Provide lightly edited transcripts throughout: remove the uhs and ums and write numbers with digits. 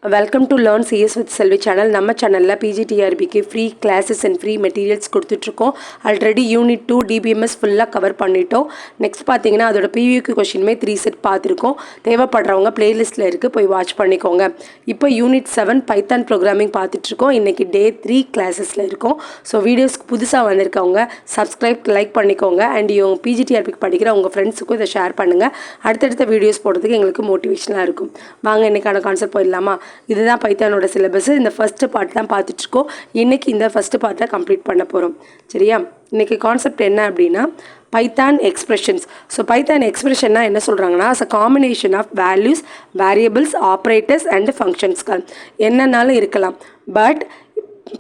Welcome to Learn CS with Selvi channel. நம்ம சேனல்ல PGTRBக்கு free classes and free materials கொடுத்துட்டு இருக்கோம். ஆல்ரெடி யூனிட் 2 DBMS ஃபுல்லா கவர் பண்ணிட்டோம். நெக்ஸ்ட் பாத்தீங்கன்னா அதோட PVQ क्वेश्चनமே 3 செட் பார்த்திருக்கோம். தேவைப்படுறவங்க பிளேலிஸ்ட்ல இருக்கு போய் வாட்ச் பண்ணிக்கோங்க. இப்போ யூனிட் 7 பைத்தான் ப்ரோகிராமிங் பார்த்துட்டு இருக்கோம். இன்னைக்கு டே 3 கிளாसेसல இருக்கோம். சோ வீடியோஸ்க்கு புதுசா வந்திருக்கவங்க Subscribe லைக் பண்ணிக்கோங்க and இவங்க PGTRBக்கு படிக்கிற உங்க ஃப்ரெண்ட்ஸ்க்கு இத ஷேர் பண்ணுங்க. அடுத்தடுத்த வீடியோஸ் போடுறதுக்கு எங்களுக்கு மோட்டிவேஷனா இருக்கும். வாங்க இன்னைக்கான கான்செப்ட் போயிடலாமா? இதுதான் பைத்தானோட சிலபஸ். இந்த ஃபர்ஸ்ட் பார்ட் தான் பார்த்துட்டு இருக்கோம். இன்னைக்கு இந்த ஃபர்ஸ்ட் பார்ட்டை கம்ப்ளீட் பண்ண போறோம். சரியா? இன்னைக்கு கான்செப்ட் என்ன அப்படின்னா பைத்தான் எக்ஸ்பிரஷன்ஸ். ஸோ பைத்தான் எக்ஸ்பிரஷன்னா என்ன சொல்கிறாங்கன்னா as a combination of values, variables, operators and functions என்னன்னாலும் இருக்கலாம். But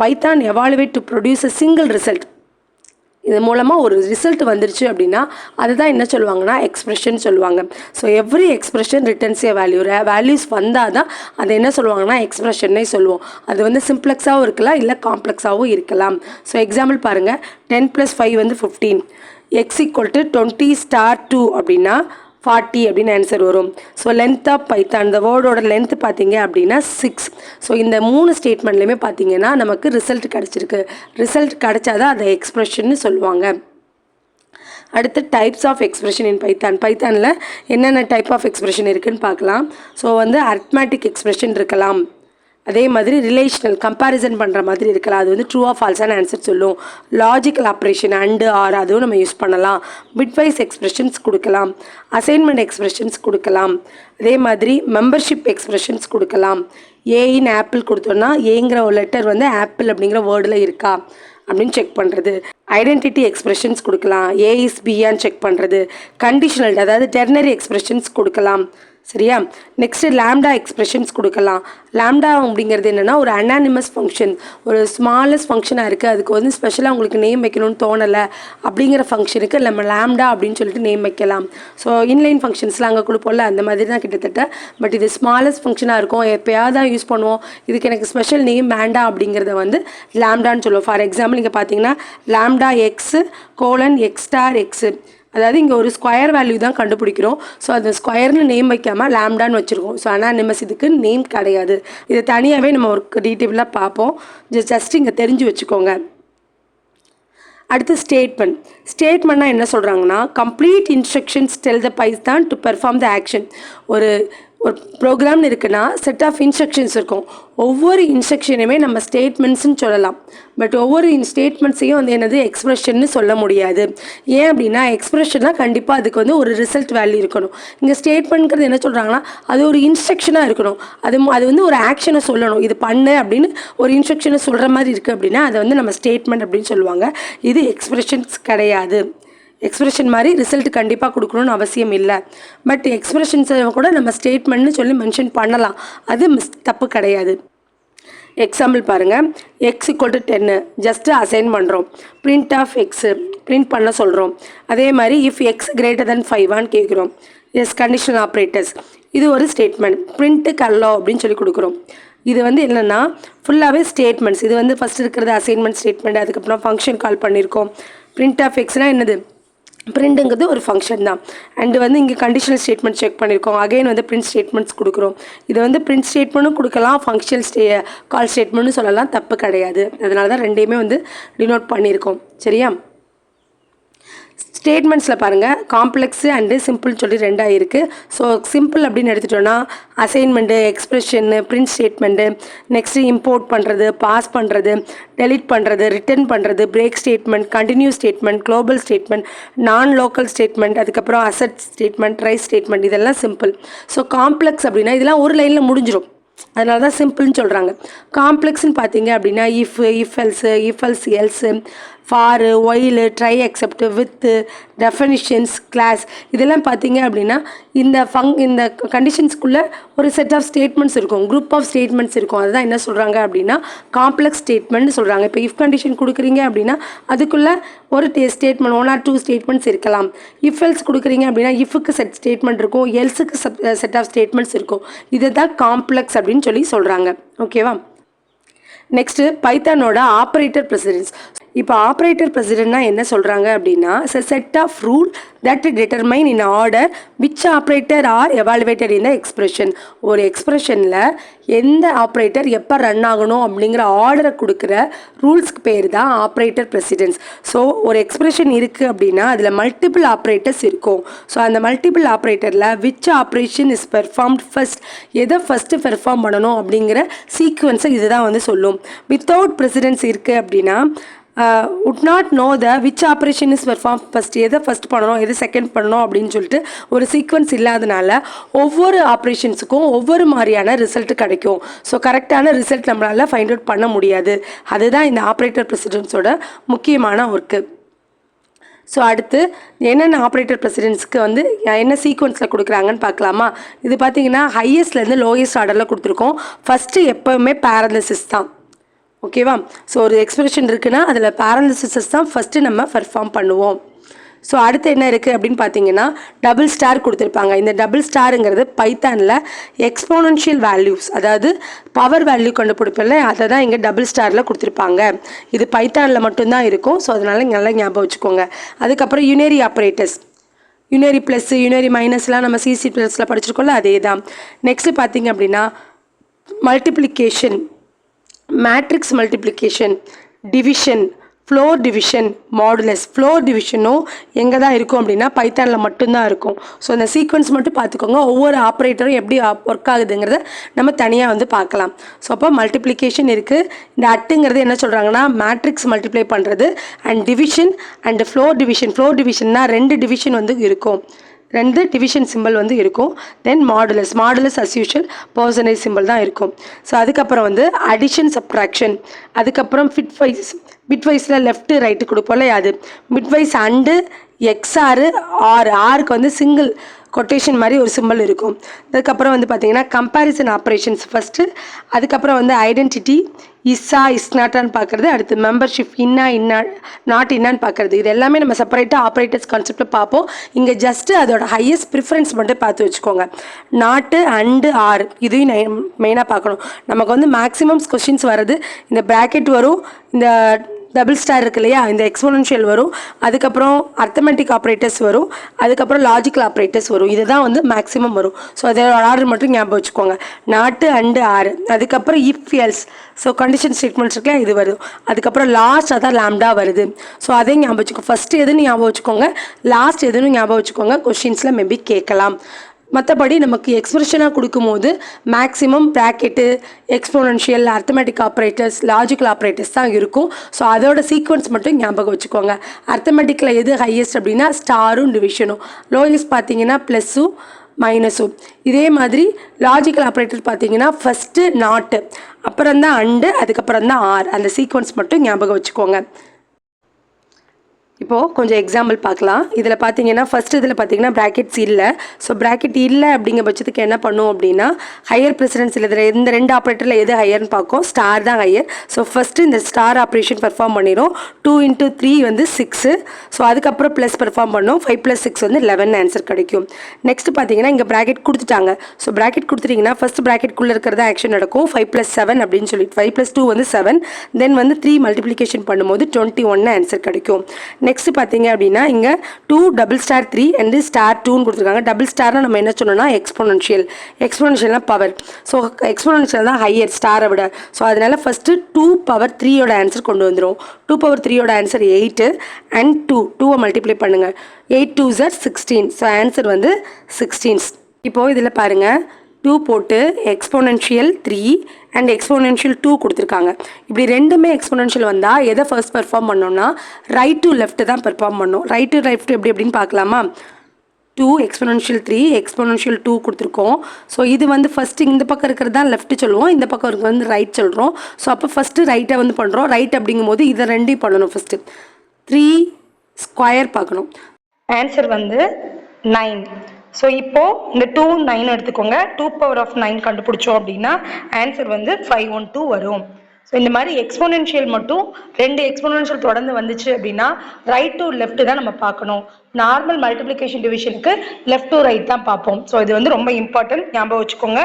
Python evaluate to produce a single result. இது மூலமாக ஒரு ரிசல்ட் வந்துருச்சு அப்படின்னா அதுதான் என்ன சொல்லுவாங்கன்னா எக்ஸ்பிரஷன் சொல்லுவாங்க. So every expression returns A value. Values வந்தால் தான் அதை என்ன சொல்லுவாங்கன்னா எக்ஸ்பிரஷன்னே சொல்லுவோம். அது வந்து சிம்ப்ளெக்ஸாகவும் இருக்கலாம் இல்லை காம்ப்ளெக்ஸாகவும் இருக்கலாம். ஸோ எக்ஸாம்பிள் பாருங்கள், 10 + 5 வந்து 15, x = 20 * 2 அப்படின்னா 40 அப்படின்னு ஆன்சர் வரும். ஸோ லென்த் ஆஃப் பைத்தான், இந்த வேர்டோட லென்த் பார்த்தீங்க அப்படின்னா 6. ஸோ இந்த 3 ஸ்டேட்மெண்ட்லையுமே பார்த்தீங்கன்னா நமக்கு ரிசல்ட் கிடச்சிருக்கு. ரிசல்ட் கிடச்சாதான் அதை எக்ஸ்பிரஷன்னு சொல்லுவாங்க. அடுத்து types of expression in Python. பைத்தானில் என்னென்ன டைப் ஆஃப் எக்ஸ்பிரஷன் இருக்குதுன்னு பார்க்கலாம். ஸோ வந்து அரித்மேட்டிக் எக்ஸ்பிரஷன் இருக்கலாம். அதே மாதிரி ரிலேஷனல் கம்பேரிசன் பண்ணுற மாதிரி இருக்கலாம். அது வந்து ட்ரூ ஆர் ஃபால்ஸான ஆன்சர் சொல்லும். லாஜிக்கல் ஆப்ரேஷன் அண்டு ஆர் அதுவும் நம்ம யூஸ் பண்ணலாம். பிட்வைஸ் எக்ஸ்பிரஷன்ஸ் கொடுக்கலாம். அசைன்மெண்ட் எக்ஸ்பிரஷன்ஸ் கொடுக்கலாம். அதே மாதிரி மெம்பர்ஷிப் எக்ஸ்பிரஷன்ஸ் கொடுக்கலாம். ஏஇன் ஆப்பிள் கொடுத்தோன்னா ஏங்கிற ஒரு லெட்டர் வந்து ஆப்பிள் அப்படிங்கிற வேர்டில் இருக்கா அப்படின்னு செக் பண்ணுறது. ஐடென்டிட்டி எக்ஸ்பிரஷன்ஸ் கொடுக்கலாம். ஏ இஸ் பியான்னு செக் பண்ணுறது. கண்டிஷனல் அதாவது டெர்னரி எக்ஸ்பிரஷன்ஸ் கொடுக்கலாம். சரியா? நெக்ஸ்ட்டு லாம்டா எக்ஸ்பிரஷன்ஸ் கொடுக்கலாம். லாம்டா அப்படிங்கிறது என்னென்னா ஒரு அனானிமஸ் ஃபங்க்ஷன், ஒரு ஸ்மாலஸ்ட் ஃபங்க்ஷனாக இருக்குது. அதுக்கு வந்து ஸ்பெஷலாக உங்களுக்கு நேம் வைக்கணும்னு தோணலை அப்படிங்கிற ஃபங்க்ஷனுக்கு நம்ம லாம்டா அப்படின்னு சொல்லிட்டு நேம் வைக்கலாம். ஸோ இன்லைன் ஃபங்க்ஷன்ஸ்லாம் அங்கே கொடுப்போம்ல அந்த மாதிரி தான் கிட்டத்தட்ட. பட் இது ஸ்மாலஸ்ட் ஃபங்க்ஷனாக இருக்கும், எப்போயாவது தான் யூஸ் பண்ணுவோம். இதுக்கு எனக்கு ஸ்பெஷல் நேம் வேண்டாம் அப்படிங்கிறத வந்து லாம்டான்னு சொல்லுவோம். ஃபார் எக்ஸாம்பிள் இங்கே பார்த்தீங்கன்னா லாம்டா எக்ஸ் : x*(x). அதாவது இங்கே ஒரு ஸ்கொயர் வேல்யூ தான் கண்டுபிடிக்கிறோம். ஸோ அது ஸ்கொயர்னு நேம் வைக்காமல் லாம்டான்னு வச்சுருக்கோம். ஸோ அனானிமஸ், இதுக்கு நேம் கிடையாது. இது தனியாகவே நம்ம ஒரு டீட்டெயிலாக பார்ப்போம். ஜஸ்ட் இங்கே தெரிஞ்சு வச்சுக்கோங்க. அடுத்து ஸ்டேட்மெண்ட். ஸ்டேட்மெண்ட்னா என்ன சொல்கிறாங்கன்னா complete instructions tell the Python to perform the action. ஒரு ப்ரோக்ராம்னு இருக்குன்னா செட் ஆஃப் இன்ஸ்ட்ரக்ஷன்ஸ் இருக்கும். ஒவ்வொரு இன்ஸ்ட்ரக்ஷனையுமே நம்ம ஸ்டேட்மெண்ட்ஸ்ன்னு சொல்லலாம். பட் ஒவ்வொரு ஸ்டேட்மெண்ட்ஸையும் வந்து என்னது எக்ஸ்பிரஷன்னு சொல்ல முடியாது. ஏன் அப்படின்னா எக்ஸ்பிரஷன்னா கண்டிப்பாக அதுக்கு வந்து ஒரு ரிசல்ட் வேல்யூ இருக்கணும். இங்கே ஸ்டேட்மெண்ட்ங்கிறது என்ன சொல்கிறாங்கன்னா அது ஒரு இன்ஸ்ட்ரக்ஷனாக இருக்கணும். அது வந்து ஒரு ஆக்ஷனை சொல்லணும். இது பண்ணு அப்படின்னு ஒரு இன்ஸ்ட்ரக்ஷனை சொல்கிற மாதிரி இருக்குது அப்படின்னா அதை வந்து நம்ம ஸ்டேட்மெண்ட் அப்படின்னு சொல்லுவாங்க. இது எக்ஸ்பிரஷன்ஸ் கிடையாது. எக்ஸ்பிரஷன் மாதிரி ரிசல்ட் கண்டிப்பாக கொடுக்கணும்னு அவசியம் இல்லை. பட் எக்ஸ்பிரஷன்ஸை கூட நம்ம ஸ்டேட்மெண்ட்னு சொல்லி மென்ஷன் பண்ணலாம். அது தப்பு கிடையாது. எக்ஸாம்பிள் பாருங்கள், x = 10 ஜஸ்ட்டு அசைன் பண்ணுறோம். பிரிண்ட் ஆஃப் எக்ஸு பிரிண்ட் பண்ண சொல்கிறோம். அதே மாதிரி இஃப் x > 5 கேட்குறோம். எஸ் கண்டிஷனல் ஆப்ரேட்டர்ஸ், இது ஒரு ஸ்டேட்மெண்ட். பிரிண்ட்டுக்கு அல்லோ அப்படின்னு சொல்லி கொடுக்குறோம். இது வந்து என்னென்னா ஃபுல்லாகவே ஸ்டேட்மெண்ட்ஸ். இது வந்து ஃபஸ்ட் இருக்கிறது அசைன்மெண்ட் ஸ்டேட்மெண்ட். அதுக்கப்புறம் ஃபங்க்ஷன் கால் பண்ணியிருக்கோம். பிரிண்ட் ஆஃப் எக்ஸ்னால் என்னது? பிரிண்ட்டுங்கிறது ஒரு ஃபங்க்ஷன் தான். அண்டு வந்து இங்கே கண்டிஷனல் ஸ்டேட்மெண்ட் செக் பண்ணியிருக்கோம். அகைன் வந்து பிரிண்ட் ஸ்டேட்மெண்ட்ஸ் கொடுக்குறோம். இது வந்து பிரிண்ட் ஸ்டேட்மெண்ட்டும் கொடுக்கலாம், ஃபங்க்ஷனல் கால் ஸ்டேட்மெண்ட்னு சொல்லலாம், தப்பு கிடையாது. அதனால தான் ரெண்டையுமே வந்து டினோட் பண்ணியிருக்கோம். சரியா? ஸ்டேட்மெண்ட்ஸில் பாருங்கள் காம்ப்ளெக்ஸு அண்டு சிம்பிள்னு சொல்லி ரெண்டாக இருக்குது. ஸோ சிம்பிள் அப்படின்னு எடுத்துட்டோன்னா அசைன்மெண்ட்டு, எக்ஸ்பிரஷன்னு, பிரிண்ட் ஸ்டேட்மெண்ட்டு, நெக்ஸ்ட்டு இம்போர்ட் பண்ணுறது, பாஸ் பண்ணுறது, டெலிட் பண்ணுறது, ரிட்டர்ன் பண்ணுறது, break statement, continue statement, global statement, non local statement, அதுக்கப்புறம் அசட் ஸ்டேட்மெண்ட், ரைஸ் ஸ்டேட்மெண்ட், இதெல்லாம் சிம்பிள். ஸோ காம்ப்ளெக்ஸ் அப்படின்னா இதெல்லாம் ஒரு லைனில் முடிஞ்சிடும். அதனால தான் சிம்பிள்னு சொல்கிறாங்க. காம்ப்ளெக்ஸ்ன்னு பார்த்தீங்க அப்படின்னா if else, for, while, try, except, with, definitions, class, இதெல்லாம் பார்த்தீங்க அப்படின்னா இந்த கண்டிஷன்ஸ்குள்ளே ஒரு செட் ஆஃப் ஸ்டேட்மெண்ட்ஸ் இருக்கும், குரூப் ஆஃப் ஸ்டேட்மெண்ட்ஸ் இருக்கும். அதுதான் என்ன சொல்கிறாங்க அப்படின்னா காம்ப்ளெக்ஸ் ஸ்டேட்மெண்ட்னு சொல்கிறாங்க. இப்போ இஃப் கண்டிஷன் கொடுக்குறீங்க அப்படின்னா அதுக்குள்ளே ஒரு ஸ்டேட்மெண்ட் 1 or 2 ஸ்டேட்மெண்ட்ஸ் இருக்கலாம். இஃப் எல்ஸ் கொடுக்குறீங்க அப்படின்னா இஃபுக்கு செட் ஸ்டேட்மெண்ட் இருக்கும், எல்ஸுக்கு செட் ஆஃப் ஸ்டேட்மெண்ட்ஸ் இருக்கும். இதை தான் காம்ப்ளெக்ஸ் அப்படின்னு சொல்லி சொல்கிறாங்க. ஓகேவா? நெக்ஸ்ட்டு பைத்தானோட ஆப்ரேட்டர் ப்ரெசிடென்ஸ். இப்போ ஆப்ரேட்டர் பிரசிடென்ட்னா என்ன சொல்கிறாங்க அப்படின்னா set of rule that determine in order which operator are evaluated in the expression. ஒரு எக்ஸ்பிரஷனில் எந்த ஆப்ரேட்டர் எப்போ ரன் ஆகணும் அப்படிங்கிற ஆர்டரை கொடுக்குற ரூல்ஸ்க்கு பேர் தான் ஆப்ரேட்டர் பிரசிடென்ஸ். ஸோ ஒரு எக்ஸ்பிரஷன் இருக்குது அப்படின்னா அதில் மல்டிபிள் ஆப்ரேட்டர்ஸ் இருக்கும். ஸோ அந்த மல்டிபிள் ஆப்ரேட்டரில் which operation is performed first, எதை ஃபஸ்ட்டு பெர்ஃபார்ம் பண்ணணும் அப்படிங்கிற சீக்வன்ஸை இதுதான் வந்து சொல்லும். வித்தவுட் பிரசிடென்ஸ் இருக்குது அப்படின்னா would not know the which operation is performed first, எதை ஃபஸ்ட் பண்ணணும் எது செகண்ட் பண்ணணும் அப்படின்னு சொல்லிட்டு ஒரு சீக்வன்ஸ் இல்லாதனால ஒவ்வொரு ஆப்ரேஷன்ஸுக்கும் ஒவ்வொரு மாதிரியான ரிசல்ட் கிடைக்கும். ஸோ கரெக்டான ரிசல்ட் நம்மளால் ஃபைண்ட் அவுட் பண்ண முடியாது. அதுதான் இந்த ஆப்ரேட்டர் பிரசிடென்ஸோட முக்கியமான ஒர்க்கு. ஸோ அடுத்து என்னென்ன ஆப்ரேட்டர் பிரசிடென்ஸ்க்கு வந்து என்ன சீக்வன்ஸில் கொடுக்குறாங்கன்னு பார்க்கலாமா. இது பார்த்தீங்கன்னா ஹையஸ்ட்லேருந்து லோயஸ்ட் ஆர்டரில் கொடுத்துருக்கோம். ஃபஸ்ட்டு எப்போவுமே பேரலிசிஸ் தான். ஓகேவா. ஸோ ஒரு எக்ஸ்பிரஷன் இருக்குன்னா அதில் பேரலிசிஸ் தான் ஃபஸ்ட்டு நம்ம பெர்ஃபார்ம் பண்ணுவோம். ஸோ அடுத்து என்ன இருக்குது அப்படின்னு பார்த்தீங்கன்னா டபுள் ஸ்டார் கொடுத்துருப்பாங்க. இந்த டபுள் ஸ்டாருங்கிறது பைத்தானில் எக்ஸ்போனன்ஷியல் வேல்யூஸ், அதாவது பவர் வேல்யூ கண்டுபிடிப்பில் அதை தான் இங்கே டபுள் ஸ்டாரில் கொடுத்துருப்பாங்க. இது பைத்தானில் மட்டும்தான் இருக்கும். ஸோ அதனால் நல்லா ஞாபகம் வச்சுக்கோங்க. அதுக்கப்புறம் unary operators, unary plus unary மைனஸ்லாம் நம்ம சிசி ப்ளஸில் படிச்சிருக்கோம்ல, அதே தான். நெக்ஸ்ட்டு பார்த்தீங்க அப்படின்னா multiplication, matrix multiplication, division, floor division, modulus. Floor டிவிஷனும் எங்கே தான் இருக்கும் அப்படின்னா பைத்தானில் மட்டும்தான் இருக்கும். ஸோ அந்த சீக்வன்ஸ் மட்டும் பார்த்துக்கோங்க. ஒவ்வொரு ஆப்ரேட்டரும் எப்படி ஒர்க் ஆகுதுங்கிறத நம்ம தனியாக வந்து பார்க்கலாம். ஸோ அப்போ மல்டிப்ளிகேஷன் இருக்குது. இந்த அட்டுங்கிறது என்ன சொல்கிறாங்கன்னா மேட்ரிக்ஸ் மல்டிப்ளை பண்ணுறது. And division and floor division. Floor டிவிஷன்னா 2 டிவிஷன் வந்து இருக்கும், 2 டிவிஷன் சிம்பிள் வந்து இருக்கும். Then modulus, modulus as usual percentage simple தான் இருக்கும். ஸோ அதுக்கப்புறம் வந்து அடிஷன் சப்ட்ராக்ஷன். அதுக்கப்புறம் பிட்வைஸில் லெஃப்ட்டு ரைட்டு கொடுப்போம்ல, அது பிட்வைஸ் அண்டு எக்ஸ்ஆர் ஆர், ஆருக்கு வந்து சிங்கிள் கொட்டேஷன் மாதிரி ஒரு சிம்பிள் இருக்கும். அதுக்கப்புறம் வந்து பார்த்திங்கன்னா கம்பேரிசன் ஆப்ரேஷன்ஸ் ஃபஸ்ட்டு. அதுக்கப்புறம் வந்து ஐடென்டிட்டி, இஸ்ஸா இஸ் நாட்டான்னு பார்க்குறது. அடுத்து மெம்பர்ஷிப், இன்னா நாட் இன்னான்னு பார்க்குறது. இது எல்லாமே நம்ம செப்பரேட்டாக ஆப்ரேட்டர்ஸ் கான்செப்டில் பார்ப்போம். இங்கே ஜஸ்ட்டு அதோட ஹையஸ்ட் ப்ரிஃபரன்ஸ் மட்டும் பார்த்து வச்சுக்கோங்க. நாட்டு அண்டு ஆர் இதையும் மெயினாக பார்க்கணும். நமக்கு வந்து மேக்ஸிமம் கொஸ்டின்ஸ் வர்றது இந்த ப்ராக்கெட் வரும், இந்த டபுள் ஸ்டார் இருக்கு இல்லையா, இந்த எக்ஸ்போனன்ஷியல் வரும், அதுக்கப்புறம் அர்த்தமெட்டிக் ஆப்ரேட்டர்ஸ் வரும், அதுக்கப்புறம் லாஜிக்கல் ஆப்ரேட்டர்ஸ் வரும். இதுதான் வந்து மேக்ஸிமம் வரும். ஸோ அதோட ஆர்டர் மட்டும் ஞாபகம் வச்சுக்கோங்க. நாட்டு அண்டு ஆறு, அதுக்கப்புறம் if else, so condition statements இருக்குல்ல, இது வரும். அதுக்கப்புறம் லாஸ்ட் அதான் லாம்டா வருது. ஸோ அதையும் ஞாபகம் வச்சுக்கோங்க. ஃபஸ்ட்டு எதுன்னு ஞாபகம் வச்சுக்கோங்க, லாஸ்ட் எதுன்னு ஞாபகம் வச்சுக்கோங்க. கொஸ்டின்ஸில் மேபி கேட்கலாம். மற்றபடி நமக்கு எக்ஸ்பிரஷனாக கொடுக்கும்போது maximum bracket, exponential, arithmetic operators, logical operators தான் இருக்கும். ஸோ அதோட சீக்வன்ஸ் மட்டும் ஞாபகம் வச்சுக்கோங்க. அர்த்தமெட்டிக்கில் எது ஹையஸ்ட் அப்படின்னா ஸ்டாரும் டிவிஷனும், லோயஸ்ட் பார்த்தீங்கன்னா ப்ளஸ்ஸும் மைனஸும். இதே மாதிரி லாஜிக்கல் ஆப்ரேட்டர் பார்த்தீங்கன்னா ஃபஸ்ட்டு நாட்டு, அப்புறம் தான் அண்டு, அதுக்கப்புறம் தான் ஆர். அந்த சீக்வன்ஸ் மட்டும் ஞாபகம் வச்சுக்கோங்க. இப்போது கொஞ்சம் எக்ஸாம்பிள் பார்க்கலாம். இதில் பார்த்தீங்கன்னா ஃபஸ்ட்டு இதில் பார்த்தீங்கன்னா ப்ராக்கெட்ஸ் இல்லை. ஸோ ப்ராக்கெட் இல்லை அப்படிங்கிற பட்சத்துக்கு என்ன பண்ணும் அப்படின்னா ஹையர் ப்ரெசிடென்ஸ் இதில் இந்த 2 ஆப்ரேட்டரில் எது ஹையர்னு பார்க்கும். ஸ்டார் தான் ஹையர். ஸோ ஃபஸ்ட்டு இந்த ஸ்டார் ஆப்ரேஷன் பெர்ஃபார்ம் பண்ணிடும். 2 × 3 வந்து 6. ஸோ அதுக்கப்புறம் ப்ளஸ் பெர்ஃபார்ம் பண்ணும். 5 + 6 வந்து 11 ஆன்சர் கிடைக்கும். நெக்ஸ்ட் பார்த்தீங்கன்னா இங்கே ப்ராக்கெட் கொடுத்துட்டாங்க. ஸோ ப்ராக்கெட் கொடுத்துட்டிங்கன்னா ஃபஸ்ட் ப்ராக்கெட்குள்ளே இருக்கிறதா ஆக்ஷன் நடக்கும். 5 + 7 அப்படின்னு சொல்லிட்டு 5 + 2 வந்து 7. தென் வந்து 3 மல்டிப்ளிகேஷன் பண்ணும்போது 21 ஆன்சர் கிடைக்கும். நெக்ஸ்ட் பார்த்தீங்க அப்படின்னா இங்கே 2 டபுள் ஸ்டார் 3 அண்ட் ஸ்டார் 2ன்னு கொடுத்துருக்காங்க. டபுள் ஸ்டார்னால் நம்ம என்ன சொன்னோம்னா எக்ஸ்போனன்ஷியல், எக்ஸ்போனன்ஷியல்னா பவர். ஸோ எக்ஸ்போனன்ஷியல் தான் ஹையர் ஸ்டாரை விட. ஸோ அதனால் ஃபஸ்ட்டு 2^3 ஆன்சர் கொண்டு வந்துடும். 2^3 ஆன்சர் 8 அண்ட் 2 மல்டிப்ளை பண்ணுங்கள். 8 2s are 16. ஸோ ஆன்சர் வந்து 16. இப்போது இதில் பாருங்கள், 2 போட்டு எக்ஸ்போனன்ஷியல் 3 அண்ட் எக்ஸ்போனன்ஷியல் 2 கொடுத்துருக்காங்க. இப்படி ரெண்டுமே எக்ஸ்போனன்ஷியல் வந்தால் எதை ஃபர்ஸ்ட் பெர்ஃபார்ம் பண்ணோம்னா ரைட் டு லெஃப்ட் தான் பெர்ஃபார்ம் பண்ணோம். ரைட் டு லெஃப்ட் எப்படின்னு பார்க்கலாமா. 2 எக்ஸ்போனன்ஷியல் 3 எக்ஸ்போனன்ஷியல் 2 கொடுத்துருக்கோம். ஸோ இது வந்து ஃபஸ்ட்டு இந்த பக்கம் இருக்கிறது தான் லெஃப்ட் சொல்லுவோம், இந்த பக்கம் இருக்கிறது வந்து ரைட் சொல்கிறோம். ஸோ அப்போ ஃபஸ்ட்டு ரைட்டை வந்து பண்ணுறோம். ரைட் அப்படிங்கும்போது இதை ரெண்டையும் பண்ணணும். ஃபஸ்ட்டு 3² பார்க்கணும். ஆன்சர் வந்து 9. ஸோ இப்போது இந்த 2 9 எடுத்துக்கோங்க. 2^9 கண்டுபிடிச்சோம் அப்படின்னா ஆன்சர் வந்து 512 வரும். ஸோ இந்த மாதிரி எக்ஸ்போனன்ஷியல் மட்டும் 2 எக்ஸ்போனன்ஷியல் தொடர்ந்து வந்துச்சு அப்படின்னா ரைட் டு லெஃப்ட் தான் நம்ம பார்க்கணும். நார்மல் மல்டிப்ளிகேஷன் டிவிஷனுக்கு லெஃப்ட் டு ரைட் தான் பார்ப்போம். ஸோ இது வந்து ரொம்ப இம்பார்ட்டன்ட், ஞாபகம் வச்சுக்கோங்க.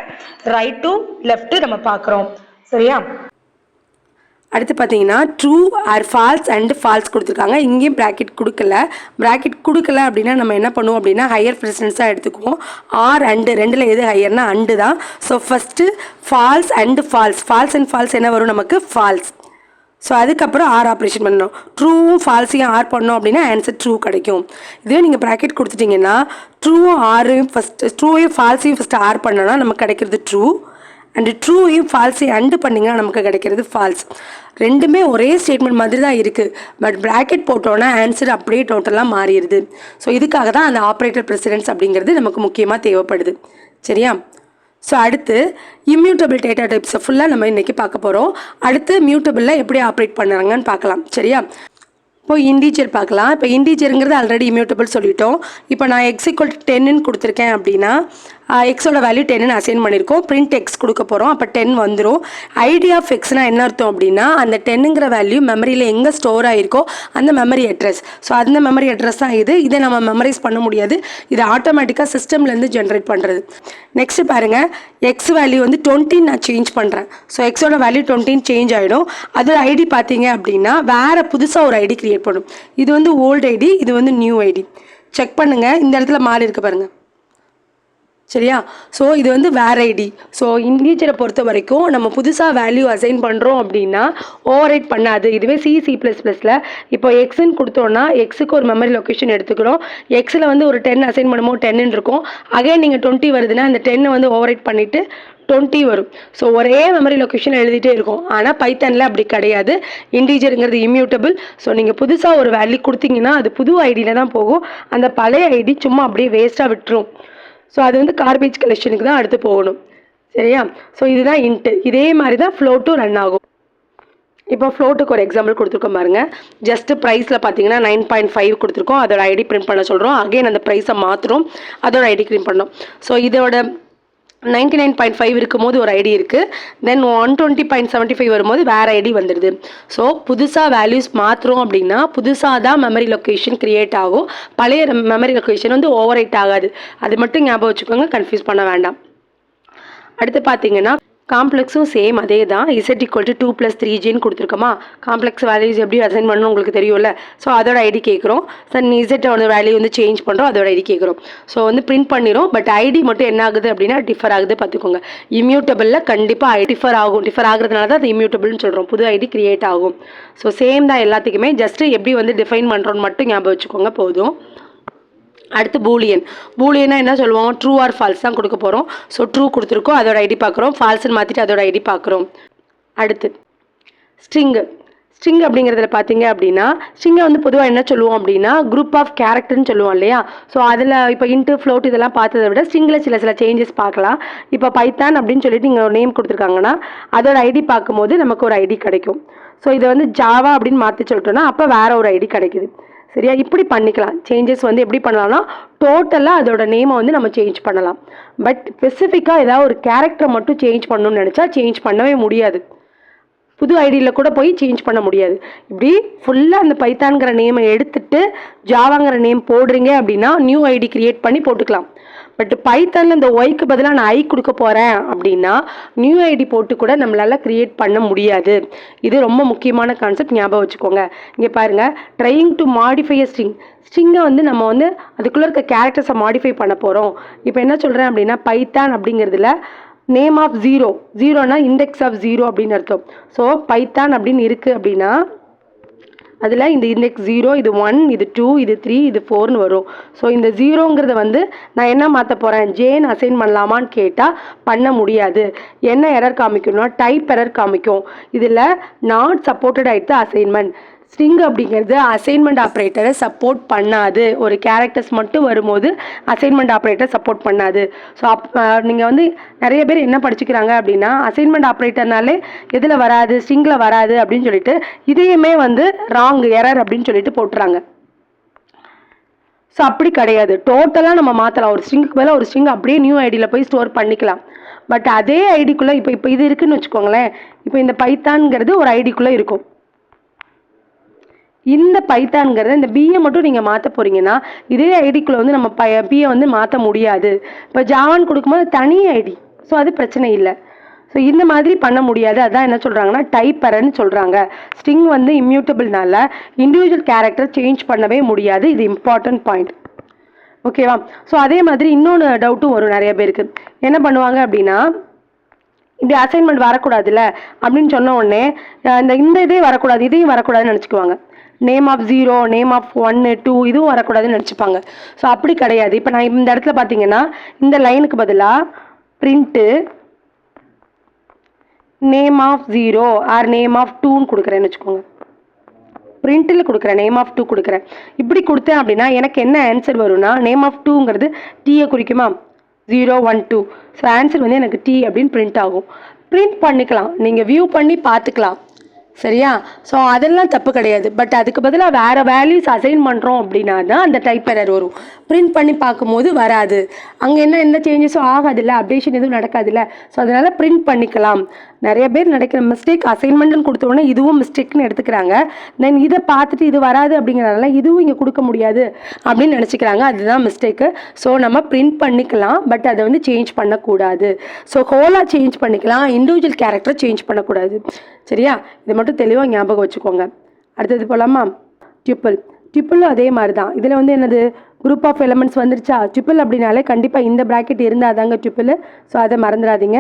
ரைட் டு லெஃப்ட் நம்ம பார்க்குறோம், சரியா. அடுத்து பார்த்தீங்கன்னா true or false and false கொடுத்துருக்காங்க. இங்கேயும் ப்ராக்கெட் கொடுக்கல அப்படின்னா நம்ம என்ன பண்ணுவோம் அப்படின்னா ஹையர் ப்ரெசிடென்ஸாக எடுத்துக்குவோம். ஆர் அண்டு ரெண்டில் எது ஹையர்னா அண்டு தான். So first false and false and false என்ன வரும் நமக்கு ஃபால்ஸ். ஸோ அதுக்கப்புறம் ஆர் ஆப்ரேஷன் பண்ணணும். ட்ரூவும் ஃபால்ஸையும் ஆர் பண்ணோம் அப்படின்னா ஆன்சர் ட்ரூ கிடைக்கும். இதுவே நீங்கள் ப்ராக்கெட் கொடுத்துட்டிங்கன்னா ட்ரூவும் ஆரையும் ட்ரூவையும் ஃபால்ஸையும் ஃபஸ்ட்டு ஆர் பண்ணோன்னா நமக்கு கிடைக்கிறது ட்ரூ. அண்டு ட்ரூவையும் ஃபால்ஸையும் அண்டு பண்ணிங்கன்னா நமக்கு கிடைக்கிறது ஃபால்ஸ். ரெண்டுமே ஒரே ஸ்டேட்மெண்ட் மாதிரி தான் இருக்குது. பட் ப்ராக்கெட் போட்டோன்னா ஆன்சர் அப்படியே டோட்டலாக மாறிடுது. ஸோ இதுக்காக தான் அந்த ஆப்ரேட்டர் ப்ரெசிடென்ஸ் அப்படிங்கிறது நமக்கு முக்கியமாக தேவைப்படுது. சரியா? ஸோ அடுத்து இம்யூட்டபிள் டேட்டா டைப்ஸை ஃபுல்லாக நம்ம இன்றைக்கி பார்க்க போகிறோம். அடுத்து மியூட்டபிளில் எப்படி ஆப்ரேட் பண்ணுறாங்கன்னு பார்க்கலாம். சரியா? இப்போ இண்டீஜர் பார்க்கலாம். இப்போ இண்டீஜருங்கிறது ஆல்ரெடி இம்யூட்டபிள் சொல்லிட்டோம். இப்போ நான் x = 10ன்னு கொடுத்துருக்கேன் அப்படின்னா எக்ஸோட வேல்யூ 10ன்னு அசைன் பண்ணியிருக்கோம். பிரிண்ட் எக்ஸ் கொடுக்க போகிறோம். அப்போ 10 வந்துடும். ஐடி ஆஃப் எக்ஸ்னால் என்ன அர்த்தம் அப்படின்னா அந்த 10ங்கிற வேல்யூ மெமரியில் எங்கே ஸ்டோர் ஆகிருக்கோ அந்த மெமரி அட்ரஸ். ஸோ அந்த மெமரி அட்ரஸ் தான் இது. இதை நம்ம மெமரைஸ் பண்ண முடியாது. இது ஆட்டோமேட்டிக்காக சிஸ்டம்லேருந்து ஜென்ரேட் பண்ணுறது. நெக்ஸ்ட்டு பாருங்கள், எக்ஸ் வேல்யூ வந்து 20 நான் சேஞ்ச் பண்ணுறேன். ஸோ எக்ஸோட வேல்யூ 20 சேஞ்ச் ஆகிடும். அதோட ஐடி பார்த்தீங்க அப்படின்னா வேறு புதுசாக ஒரு ஐடி க்ரியேட் பண்ணும். இது வந்து ஓல்டு ஐடி, இது வந்து நியூ ஐடி. செக் பண்ணுங்கள், இந்த இடத்துல மாறி இருக்கு பாருங்கள். சரியா? ஸோ இது வந்து வேர் ஐடி. ஸோ இண்டீஜரை பொறுத்த வரைக்கும் நம்ம புதுசாக வேல்யூ அசைன் பண்ணுறோம் அப்படின்னா ஓவர்ரைட் பண்ணாது. இதுவே C++ல் இப்போ எக்ஸ்ன்னு கொடுத்தோன்னா எக்ஸுக்கு ஒரு மெமரி லொக்கேஷன் எடுத்துக்கிறோம். எக்ஸில் வந்து ஒரு 10 அசைன் பண்ணும்போது 10ன்னு இருக்கும். அகைன் நீங்கள் 20 வருதுன்னா அந்த 10 வந்து ஓவர்ரைட் பண்ணிவிட்டு 20 வரும். ஸோ ஒரே மெமரி லொக்கேஷன் எழுதிட்டே இருக்கும். ஆனால் பைத்தானில் அப்படி கிடையாது. இண்டீஜருங்கிறது இம்யூட்டபிள். ஸோ நீங்கள் புதுசாக ஒரு வேல்யூ கொடுத்தீங்கன்னா அது புது ஐடியில் தான் போகும். அந்த பழைய ஐடி சும்மா அப்படியே வேஸ்ட்டாக விட்டுரும். ஸோ அது வந்து கார்பேஜ் கலெக்ஷனுக்கு தான் அடுத்து போகணும். சரியா? ஸோ இதுதான் இன்ட்டு. இதே மாதிரி தான் ஃப்ளோட்டும் ரன் ஆகும். இப்போ ஃப்ளோட்டுக்கு ஒரு எக்ஸாம்பிள் கொடுத்துருக்கோம் பாருங்கள். ஜஸ்ட்டு ப்ரைஸில் பார்த்தீங்கன்னா 9.5 கொடுத்துருக்கோம். அதோட ஐடி பிரிண்ட் பண்ண சொல்கிறோம். அகைன் அந்த ப்ரைஸை மாற்றுறோம், அதோட ஐடி பிரிண்ட் பண்ணோம். ஸோ இதோட 99.5 இருக்கும்போது ஒரு ஐடி இருக்குது. தென் 120.75 வரும்போது வேறு ஐடி வந்துடுது. ஸோ புதுசாக வேல்யூஸ் மாற்றுறோம் அப்படின்னா புதுசாக தான் மெமரி லொக்கேஷன் க்ரியேட் ஆகும். பழைய மெமரி லொக்கேஷன் வந்து ஓவர்ரைட் ஆகாது. அது மட்டும் ஞாபகம் வச்சுக்கோங்க, கன்ஃபியூஸ் பண்ண வேண்டாம். அடுத்து பார்த்தீங்கன்னா காம்ப்ளெக்ஸும் சேம் அதே தான். Z = 2 + 3Gன்னு கொடுத்துருக்கோமா. காம்ப்ளெக்ஸ் வேல்யூஸ் எப்படி அசைன் பண்ணணும் உங்களுக்கு தெரியும்ல. ஸோ அதோட ஐடி கேட்குறோம். சார் Z வேல்யூ வந்து சேஞ்ச் பண்ணுறோம், அதோட ஐடி கேட்குறோம். ஸோ வந்து பிரிண்ட் பண்ணிடும். பட் ஐடி மட்டும் என்ன ஆகுது அப்படின்னா டிஃபர் ஆகுது. பார்த்துக்கோங்க, இம்யூட்டபிளில் கண்டிப்பாக டிஃபர் ஆகும். டிஃபர் ஆகுறதுனால தான் அது இம்யூட்டபிள்னு சொல்கிறோம். புது ஐடி கிரியேட் ஆகும். ஸோ சேம் தான் எல்லாத்துக்குமே. ஜஸ்ட்டு எப்படி வந்து டிஃபைன் பண்ணுறோன்னு மட்டும் ஞாபகம் வச்சுக்கோங்க போதும். அடுத்து பூலியனா என்ன சொல்லுவோம்? ட்ரூ ஆர் ஃபால்ஸ் தான் கொடுக்க போகிறோம். ஸோ ட்ரூ கொடுத்துருக்கோம், அதோட ஐடி பார்க்குறோம். ஃபால்ஸ்ன்னு மாற்றிட்டு அதோட ஐடி பார்க்குறோம். அடுத்து ஸ்ட்ரிங் அப்படிங்கிறதுல பார்த்தீங்க அப்படின்னா ஸ்ட்ரிங்கை வந்து பொதுவாக என்ன சொல்லுவோம் அப்படின்னா குரூப் ஆஃப் கேரக்டர்னு சொல்லுவோம் இல்லையா. ஸோ அதில் இப்போ இன்ட்டு ஃப்ளோட் இதெல்லாம் பார்த்ததை விட ஸ்ட்ரிங்கில் சில சேஞ்சஸ் பார்க்கலாம். இப்போ பைத்தான் அப்படின்னு சொல்லிட்டு இங்கே ஒரு நேம் கொடுத்துருக்காங்கன்னா அதோட ஐடி பார்க்கும்போது நமக்கு ஒரு ஐடி கிடைக்கும். ஸோ இதை வந்து ஜாவா அப்படின்னு மாற்றி சொல்லிட்டோன்னா அப்போ வேறு ஒரு ஐடி கிடைக்குது. சரியா? இப்படி பண்ணிக்கலாம். சேஞ்சஸ் வந்து எப்படி பண்ணலாம்னா டோட்டலாக அதோட நேமை வந்து நம்ம சேஞ்ச் பண்ணலாம். பட் ஸ்பெசிஃபிக்காக ஏதாவது ஒரு கேரக்டரை மட்டும் சேஞ்ச் பண்ணணும்னு நினச்சா சேஞ்ச் பண்ணவே முடியாது. புது ஐடியில் கூட போய் சேஞ்ச் பண்ண முடியாது. இப்படி ஃபுல்லாக அந்த பைத்தான்கிற நேமை எடுத்துட்டு ஜாவாங்கிற நேம் போடுறீங்க அப்படின்னா நியூ ஐடி கிரியேட் பண்ணி போட்டுக்கலாம். பட் பைத்தானில் இந்த ஒய்க்கு பதிலாக நான் ஐ கொடுக்க போகிறேன் அப்படின்னா நியூ ஐடி போட்டு கூட நம்மளால் க்ரியேட் பண்ண முடியாது. இது ரொம்ப முக்கியமான கான்செப்ட், ஞாபகம் வச்சுக்கோங்க. இங்கே பாருங்கள், ட்ரையிங் டு மாடிஃபை அ ஸ்ட்ரிங்கை வந்து நம்ம வந்து அதுக்குள்ளே இருக்க கேரக்டர்ஸை மாடிஃபை பண்ண போகிறோம். இப்போ என்ன சொல்கிறேன் அப்படின்னா பைத்தான் அப்படிங்கிறதுல நேம் ஆஃப் 0னா இண்டெக்ஸ் ஆஃப் 0 அப்படின்னு அர்த்தம். ஸோ பைத்தான் அப்படின்னு இருக்குது அப்படின்னா அதில் இந்த இண்டெக்ஸ் 0, இது 1, இது 2, இது 3, இது 4ன்னு வரும். ஸோ இந்த 0ங்கிறத வந்து நான் என்ன மாற்ற போகிறேன்? ஜேன்னு அசைன் பண்ணலாமான்னு கேட்டால் பண்ண முடியாது. என்ன எரர் காமிக்கணும்னா டைப் எரர் காமிக்கும். இதில் நாட் சப்போர்ட்டட் ஆகிட்டு அசைன்மெண்ட். ஸ்ட்ரிங் அப்படிங்கிறது அசைன்மெண்ட் ஆப்ரேட்டரை சப்போர்ட் பண்ணாது. ஒரு கேரக்டர்ஸ் மட்டும் வரும்போது அசைன்மெண்ட் ஆப்ரேட்டர் சப்போர்ட் பண்ணாது. ஸோ நீங்கள் வந்து நிறைய பேர் என்ன படிச்சுக்கிறாங்க அப்படின்னா அசைன்மெண்ட் ஆப்ரேட்டர்னாலே எதில் வராது, ஸ்ட்ரிங்கில் வராது அப்படின்னு சொல்லிட்டு இதையுமே வந்து ராங் எரர் அப்படின்னு சொல்லிட்டு போட்டுறாங்க. ஸோ அப்படி கிடையாது. டோட்டலாக நம்ம மாற்றலாம். ஒரு ஸ்ட்ரிங்குக்கு மேலே ஒரு ஸ்ட்ரிங் அப்படியே நியூ ஐடியில் போய் ஸ்டோர் பண்ணிக்கலாம். பட் அதே ஐடிக்குள்ளே இப்போ இது இருக்குதுன்னு வச்சுக்கோங்களேன். இப்போ இந்த பைத்தான்ங்கிறது ஒரு ஐடிக்குள்ளே இருக்கும். இந்த பைத்தான்ங்கிறத இந்த பிஏ மட்டும் நீங்கள் மாற்ற போகிறீங்கன்னா இதே ஐடிக்குள்ளே வந்து நம்ம பிஏ வந்து மாற்ற முடியாது. இப்போ ஜாவான்னு கொடுக்கும்போது தனி ஐடி. ஸோ அது பிரச்சனை இல்லை. ஸோ இந்த மாதிரி பண்ண முடியாது. அதான் என்ன சொல்கிறாங்கன்னா டைப் எரர்னு சொல்கிறாங்க. ஸ்ட்ரிங் வந்து இம்யூட்டபிள்னால இண்டிவிஜுவல் கேரக்டர் சேஞ்ச் பண்ணவே முடியாது. இது இம்பார்ட்டன்ட் பாயிண்ட். ஓகேவா? ஸோ அதே மாதிரி இன்னொன்று டவுட்டும் வரும் நிறைய பேருக்கு. என்ன பண்ணுவாங்க அப்படின்னா, இப்படி அசைன்மெண்ட் வரக்கூடாதுல்ல அப்படின்னு சொன்ன உடனே இந்த இதே வரக்கூடாது, இதையும் வரக்கூடாதுன்னு நினச்சிக்குவாங்க. நேம் ஆஃப் 0, நேம் ஆஃப் 1, 2 இதுவும் வரக்கூடாதுன்னு நினச்சிப்பாங்க. ஸோ அப்படி கிடையாது. இப்போ நான் இந்த இடத்துல பார்த்தீங்கன்னா இந்த லைனுக்கு பதிலாக print name of 0 or name of 2ன்னு கொடுக்குறேன்னு வச்சுக்கோங்க. பிரிண்டில் கொடுக்குறேன், நேம் ஆஃப் 2 கொடுக்குறேன். இப்படி கொடுத்தேன் அப்படின்னா எனக்கு என்ன ஆன்சர் வரும்னா, நேம் ஆஃப் 2ங்கிறது டீயை குறிக்குமா, 0, 1, 2. ஸோ ஆன்சர் வந்து எனக்கு டி அப்படின்னு பிரிண்ட் ஆகும். பிரிண்ட் பண்ணிக்கலாம், நீங்கள் வியூ பண்ணி பார்த்துக்கலாம். சரியா? ஸோ அதெல்லாம் தப்பு கிடையாது. பட் அதுக்கு பதிலாக வேறு வேல்யூஸ் அசைன் பண்ணுறோம் அப்படின்னா தான் அந்த டைப் எரர் வரும். பிரிண்ட் பண்ணி பார்க்கும்போது வராது. அங்கே எந்த சேஞ்சஸும் ஆகாதில்ல, அப்டேஷன் எதுவும் நடக்காதில்ல. ஸோ அதனால் பிரிண்ட் பண்ணிக்கலாம். நிறைய பேர் நடக்கிற மிஸ்டேக் அசைன்மெண்ட்னு கொடுத்தோடனே இதுவும் மிஸ்டேக்னு எடுத்துக்கிறாங்க. தென் இதை பார்த்துட்டு இது வராது அப்படிங்கிறனால இதுவும் இங்கே கொடுக்க முடியாது அப்படின்னு நினச்சிக்கிறாங்க. அதுதான் மிஸ்டேக்கு. ஸோ நம்ம பிரிண்ட் பண்ணிக்கலாம், பட் அதை வந்து சேஞ்ச் பண்ணக்கூடாது. ஸோ ஹோலாக சேஞ்ச் பண்ணிக்கலாம், இண்டிவிஜுவல் கேரக்டரை சேஞ்ச் பண்ணக்கூடாது. சரியா? இதை மட்டும் தெளிவாக ஞாபகம் வச்சுக்கோங்க. அடுத்தது போகலாமா? டிப்பிளும் அதே மாதிரி தான். இதில் வந்து என்னது, குரூப் ஆஃப் எலமெண்ட்ஸ் வந்துருச்சா? டிப்பிள் அப்படின்னாலே கண்டிப்பாக இந்த ப்ராக்கெட் இருந்தால் தாங்க டிப்பிள். ஸோ அதை மறந்துடாதீங்க.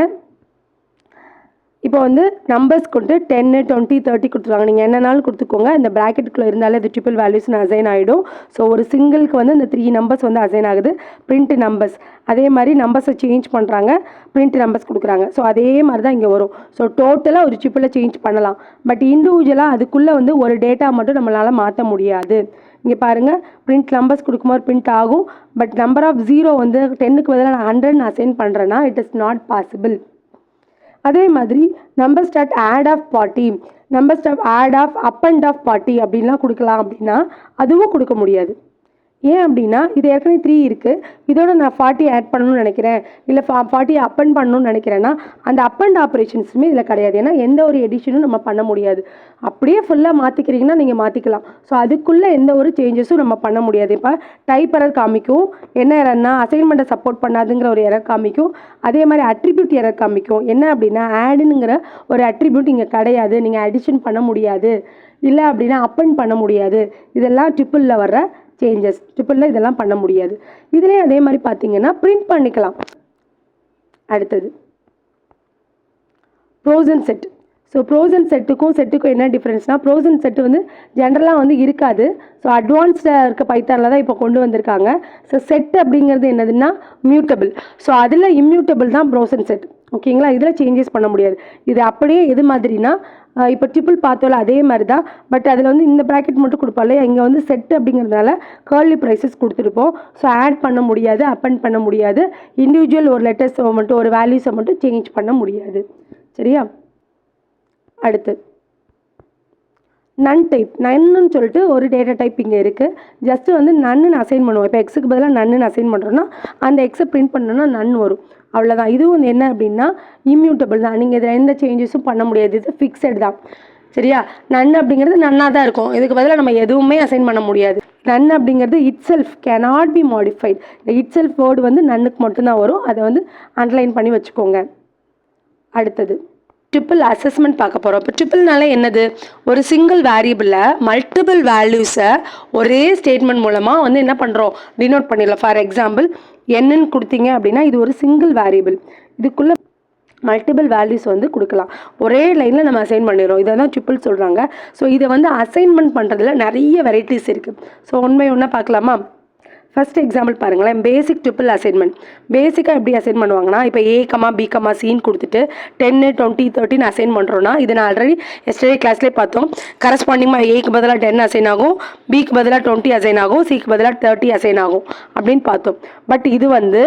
இப்போ வந்து நம்பர்ஸ் கொண்டு 10, 20, 30 கொடுத்துருவாங்க. நீங்கள் என்னன்னாலும் கொடுத்துக்கோங்க. இந்த ப்ராக்கெட்டுக்குள்ளே இருந்தாலே அது ட்ரிபிள் வேல்யூஸ்னு அசைன் ஆகிடும். ஸோ ஒரு சிங்கிளுக்கு வந்து இந்த 3 நம்பர்ஸ் வந்து அசைன் ஆகுது. பிரிண்ட் நம்பர்ஸ் அதே மாதிரி நம்பர்ஸை சேஞ்ச் பண்ணுறாங்க, பிரிண்ட் நம்பர்ஸ் கொடுக்குறாங்க. ஸோ அதே மாதிரி தான் இங்கே வரும். ஸோ டோட்டலாக ஒரு ட்ரிபிளில் சேஞ்ச் பண்ணலாம். பட் இண்டிவிஜுவலாக அதுக்குள்ளே வந்து ஒரு டேட்டா மட்டும் நம்மளால் மாற்ற முடியாது. இங்கே பாருங்கள், பிரிண்ட் நம்பர்ஸ் கொடுக்கும்போது பிரிண்ட் ஆகும். பட் நம்பர் ஆஃப் 0 வந்து 10க்கு பதிலாக நான் 100 அசைன் பண்ணுறேன்னா இட் இஸ் நாட் பாசிபிள். அதே மாதிரி number start at of 40, number start at of up and of 40 அப்படின்லாம் கொடுக்கலாம் அப்படின்னா அதுவும் கொடுக்க முடியாது. ஏன் அப்படின்னா இது ஏற்கனவே 3 இருக்குது, இதோட நான் 40 ஆட் பண்ணணும்னு நினைக்கிறேன், இல்லை 40 அப் அண்ட் பண்ணணும்னு நினைக்கிறேன்னா அந்த அப் அண்ட் ஆப்ரேஷன்ஸுமே இதில் கிடையாது. ஏன்னா எந்த ஒரு எடிஷனும் நம்ம பண்ண முடியாது. அப்படியே ஃபுல்லாக மாற்றிக்கிறீங்கன்னா நீங்கள் மாற்றிக்கலாம். ஸோ அதுக்குள்ளே எந்த ஒரு சேஞ்சஸும் நம்ம பண்ண முடியாது. இப்போ டைப் எரர் காமிக்கும். என்ன எரர்னா, அசைன்மெண்ட்டை சப்போர்ட் பண்ணாதுங்கிற ஒரு எரர் காமிக்கும். அதே மாதிரி அட்ரிபியூட் எரர் காமிக்கும். என்ன அப்படின்னா, ஆடுங்கிற ஒரு அட்ரிபியூட் இங்கே கிடையாது, நீங்கள் அடிஷன் பண்ண முடியாது, இல்லை அப்படின்னா அப்பன் பண்ண முடியாது. இதெல்லாம் ட்ரிப்பிளில் வர்ற சேஞ்சஸ். ட்ரிப்பிளில் இதெல்லாம் பண்ண முடியாது. இதிலே அதே மாதிரி பார்த்தீங்கன்னா பிரிண்ட் பண்ணிக்கலாம். அடுத்தது ப்ரோசன் செட். ஸோ ப்ரோசன் செட்டுக்கும் என்ன டிஃப்ரென்ஸ்னால், ப்ரோசன் செட்டு வந்து ஜென்ரலாக வந்து இருக்காது. ஸோ அட்வான்ஸ்டாக இருக்க பைத்தானில் தான் இப்போ கொண்டு வந்திருக்காங்க. ஸோ செட் அப்படிங்கிறது என்னதுன்னா மியூட்டபிள். ஸோ அதில் இம்யூட்டபிள் தான் ப்ரோசன் செட். ஓகேங்களா? இதில் சேஞ்சஸ் பண்ண முடியாது. இது அப்படியே எது மாதிரினா, இப்போ ட்ரிபிள் பார்த்தோம்ல அதே மாதிரி தான். பட் அதில் வந்து இந்த ப்ராக்கெட் மட்டும் கொடுப்பால, இங்கே வந்து செட் அப்படிங்கிறதுனால கர்லி ப்ரைஸஸ் கொடுத்துருப்போம். ஸோ ஆட் பண்ண முடியாது, அப்பன் பண்ண முடியாது, இண்டிவிஜுவல் ஒரு லெட்டர்ஸை மட்டும் ஒரு வேல்யூஸை மட்டும் சேஞ்ச் பண்ண முடியாது. சரியா? அடுத்து நன் டைப். நன்னு சொல்லிட்டு ஒரு டேட்டா டைப் இங்கே இருக்குது. ஜஸ்ட்டு வந்து நன்னு அசைன் பண்ணுவோம். இப்போ எக்ஸுக்கு பதிலாக நன்னு அசைன் பண்ணுறோன்னா அந்த எக்ஸை பிரிண்ட் பண்ணோன்னா நன் வரும். அவ்வளோதான். இதுவும் வந்து என்ன அப்படின்னா இம்யூட்டபிள் தான். நீங்கள் இதில் எந்த சேஞ்சஸும் பண்ண முடியாது. இது ஃபிக்ஸட் தான். சரியா? நன் அப்படிங்கிறது நன்னாக தான் இருக்கும். இதுக்கு பதிலாக நம்ம எதுவுமே அசைன் பண்ண முடியாது. நன் அப்படிங்கிறது it self cannot be modified. இந்த இட் செல்ஃப் வேர்டு வந்து நன்னுக்கு மட்டும்தான் வரும். அதை வந்து அண்டர்லைன் பண்ணி வச்சுக்கோங்க. அடுத்தது ட்ரிப்பிள் அசஸ்மெண்ட் பார்க்க போகிறோம். இப்போ ட்ரிப்பிள்னால என்னது, ஒரு சிங்கிள் வேரியபிளில் மல்டிபிள் வேல்யூஸை ஒரே ஸ்டேட்மெண்ட் மூலமாக வந்து என்ன பண்ணுறோம், டினோட் பண்ணிடலாம். ஃபார் எக்ஸாம்பிள் என்னன்னு கொடுத்தீங்க அப்படின்னா இது ஒரு சிங்கிள் வேரியபிள், இதுக்குள்ளே மல்டிபிள் வேல்யூஸ் வந்து கொடுக்கலாம். ஒரே லைனில் நம்ம அசைன் பண்ணிடுறோம். இதை தான் ட்ரிப்பிள் சொல்கிறாங்க. ஸோ இதை வந்து அசைன்மெண்ட் பண்ணுறதுல நிறைய வெரைட்டிஸ் இருக்குது. ஸோ ஒன்றை ஒன்றா பார்க்கலாமா? ஃபஸ்ட் எக்ஸாம்பிள் பாருங்களேன். பேசிக் ட்ரிப்பிள் அசைன்மெண்ட். பேசிக்காக எப்படி அசைன் பண்ணுவாங்கன்னா, இப்போ A, B, Cன்னு கொடுத்துட்டு 10, 20, 30 அசைன் பண்ணுறோன்னா, இது நான் ஆல்ரெடி எஸ்டர்டே கிளாஸ்லேயே பார்த்தோம். கரஸ்பாண்டிங்காக Aக்கு பதிலாக 10 அசைன் ஆகும், Bக்கு பதிலாக 20 அசைன் ஆகும், Cக்கு பதிலாக 30 அசைன் ஆகும் அப்படின்னு பார்த்தோம். பட் இது வந்து